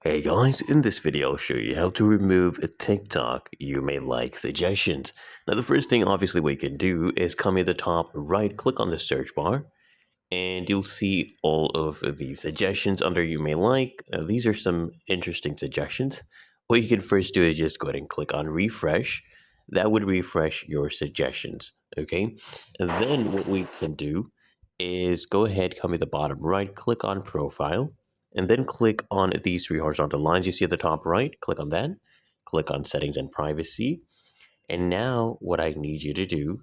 Hey guys, in this video I'll show you how to remove a TikTok you may like suggestions. Now the first thing obviously we can do is come at the top right, click on the search bar, and you'll see all of these suggestions under you may like. These are some interesting suggestions. What you can first do is just go ahead and click on refresh. That would refresh your suggestions, okay? And then what we can do is go ahead, come at the bottom right, click on profile, and then click on these three horizontal lines you see at the top right. Click on that, click on settings and privacy. And now what I need you to do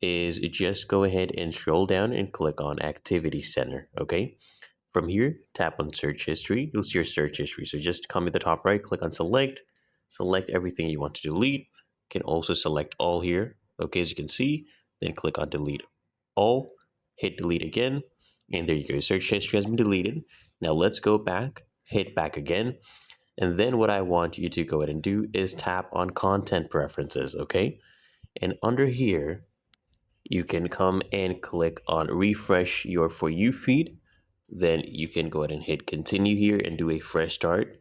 is just go ahead and scroll down and click on Activity Center, okay? From here, tap on Search History. You'll see your search history. So just come at the top right, click on Select, select everything you want to delete. You can also select all here, okay, as you can see. Then click on Delete All, hit Delete again, and there you go. Your search history has been deleted. Now let's go back, hit back again, and then what I want you to go ahead and do is tap on Content Preferences, okay? And under here, you can come and click on refresh your For You feed. Then you can go ahead and hit continue here and do a fresh start.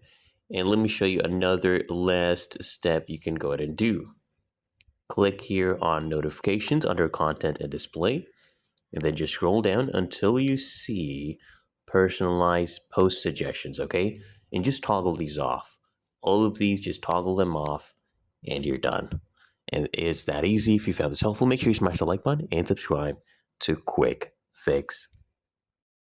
And let me show you another last step you can go ahead and do. Click here on notifications under content and display, and then just scroll down until you see personalized post suggestions, okay? And just toggle these off. All of these, just toggle them off, and you're done. And it's that easy. If you found this helpful, make sure you smash the like button and subscribe to Quick Fix.